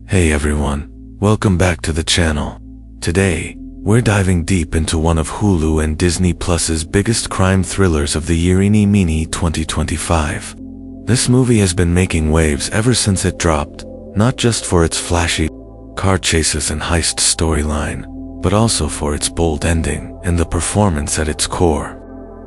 Hey everyone, welcome back to the channel. Today, we're diving deep into one of Hulu and Disney Plus's biggest crime thrillers of the year, Eenie Meanie 2025. This movie has been making waves ever since it dropped, not just for its flashy car chases and heist storyline, but also for its bold ending and the performance at its core.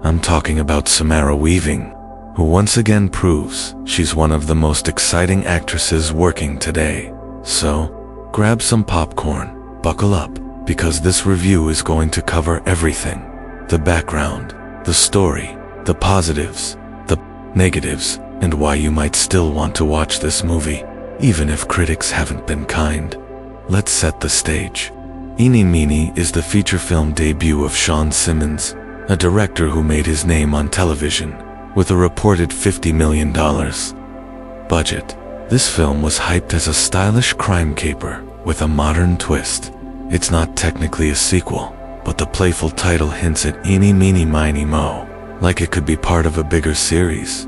I'm talking about Samara Weaving, who once again proves she's one of the most exciting actresses working today. So, grab some popcorn, buckle up, because this review is going to cover everything. The background, the story, the positives, the negatives, and why you might still want to watch this movie, even if critics haven't been kind. Let's set the stage. Eenie Meanie is the feature film debut of Sean Simmons, a director who made his name on television, with a reported $50 million budget. This film was hyped as a stylish crime caper with a modern twist. It's not technically a sequel, but the playful title hints at Eenie Meanie Miny Mo, like it could be part of a bigger series.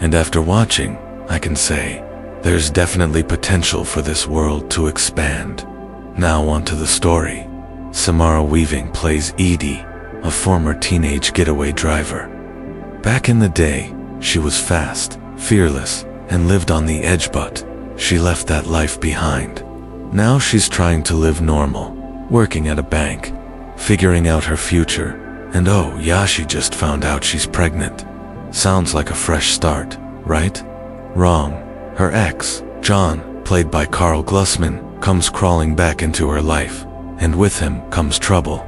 And after watching, I can say, there's definitely potential for this world to expand. Now onto the story. Samara Weaving plays Edie, a former teenage getaway driver. Back in the day, she was fast, fearless, and lived on the edge, but she left that life behind. Now she's trying to live normal, working at a bank, figuring out her future, and oh yeah, she just found out she's pregnant. Sounds like a fresh start, right? Wrong. Her ex, John, played by Carl Glusman, comes crawling back into her life, and with him comes trouble.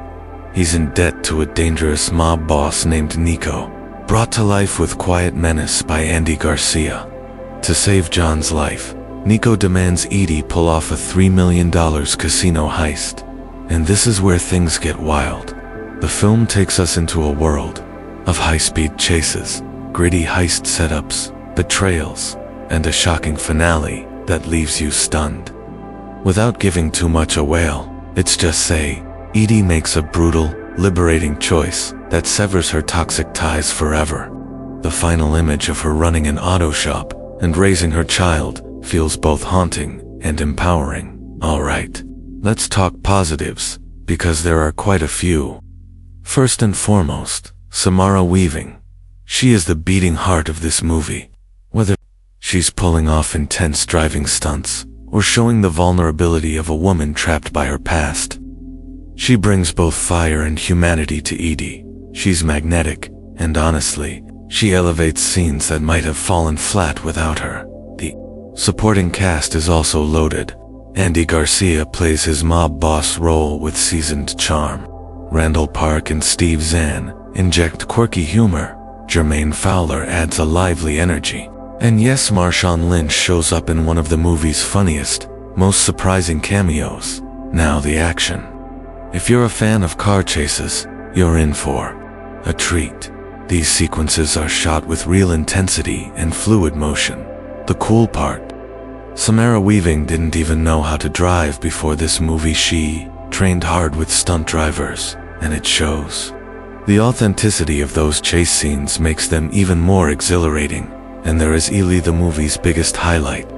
He's in debt to a dangerous mob boss named Nico, brought to life with quiet menace by Andy Garcia. To save John's life, Nico demands Edie pull off a $3 million casino heist. And this is where things get wild. The film takes us into a world of high-speed chases, gritty heist setups, betrayals, and a shocking finale that leaves you stunned. Without giving too much away, let's just say, Edie makes a brutal, liberating choice that severs her toxic ties forever. The final image of her running an auto shop and raising her child feels both haunting and empowering. Alright, let's talk positives, because there are quite a few. First and foremost, Samara Weaving. She is the beating heart of this movie. Whether she's pulling off intense driving stunts or showing the vulnerability of a woman trapped by her past, she brings both fire and humanity to Edie. She's magnetic, and honestly, she elevates scenes that might have fallen flat without her. The supporting cast is also loaded. Andy Garcia plays his mob boss role with seasoned charm. Randall Park and Steve Zahn inject quirky humor. Jermaine Fowler adds a lively energy. And yes, Marshawn Lynch shows up in one of the movie's funniest, most surprising cameos. Now the action. If you're a fan of car chases, you're in for a treat. These sequences are shot with real intensity and fluid motion. The cool part, Samara Weaving didn't even know how to drive before this movie. She trained hard with stunt drivers, and it shows. The authenticity of those chase scenes makes them even more exhilarating, and there is Ellie, the movie's biggest highlight.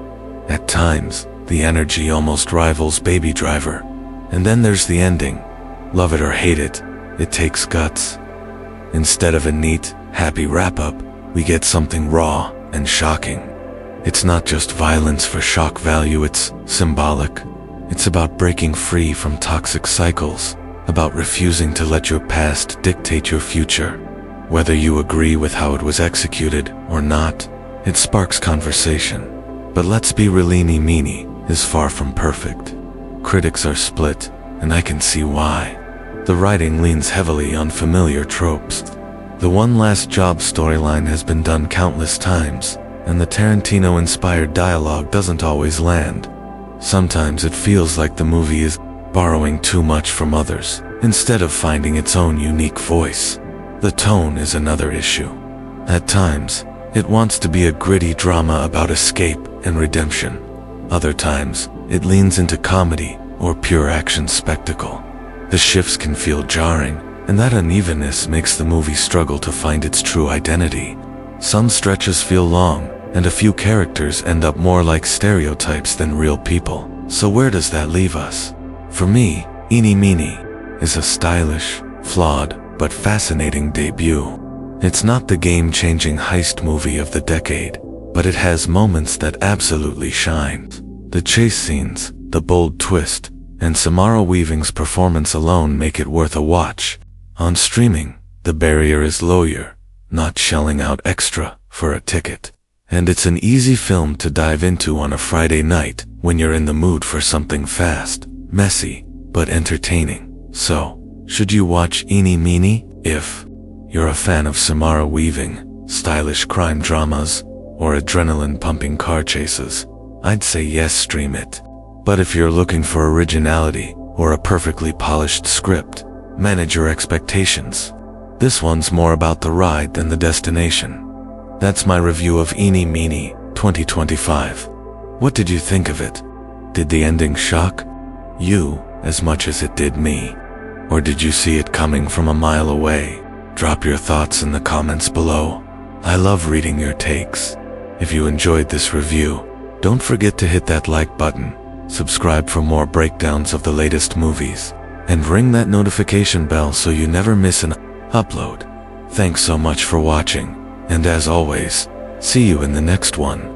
At times, the energy almost rivals Baby Driver. And then there's the ending. Love it or hate it, it takes guts. Instead of a neat, happy wrap-up, we get something raw and shocking. It's not just violence for shock value, it's symbolic. It's about breaking free from toxic cycles, about refusing to let your past dictate your future. Whether you agree with how it was executed or not, it sparks conversation. But let's be real, Eenie Meanie is far from perfect. Critics are split, and I can see why. The writing leans heavily on familiar tropes. The One Last Job storyline has been done countless times, and the Tarantino-inspired dialogue doesn't always land. Sometimes it feels like the movie is borrowing too much from others, instead of finding its own unique voice. The tone is another issue. At times, it wants to be a gritty drama about escape and redemption. Other times, it leans into comedy or pure action spectacle. The shifts can feel jarring, and that unevenness makes the movie struggle to find its true identity. Some stretches feel long, and a few characters end up more like stereotypes than real people. So where does that leave us? For me, Eenie Meanie is a stylish, flawed, but fascinating debut. It's not the game-changing heist movie of the decade, but it has moments that absolutely shine. The chase scenes, the bold twist, and Samara Weaving's performance alone make it worth a watch. On streaming, the barrier is lower, not shelling out extra for a ticket. And it's an easy film to dive into on a Friday night when you're in the mood for something fast, messy, but entertaining. So, should you watch Eenie Meanie? If you're a fan of Samara Weaving, stylish crime dramas, or adrenaline-pumping car chases, I'd say yes, stream it. But if you're looking for originality or a perfectly polished script, manage your expectations. This one's more about the ride than the destination. That's my review of Eenie Meanie 2025. What did you think of it? Did the ending shock you as much as it did me? Or did you see it coming from a mile away? Drop your thoughts in the comments below. I love reading your takes. If you enjoyed this review, don't forget to hit that like button, subscribe for more breakdowns of the latest movies, and ring that notification bell so you never miss an upload. Thanks so much for watching, and as always, see you in the next one.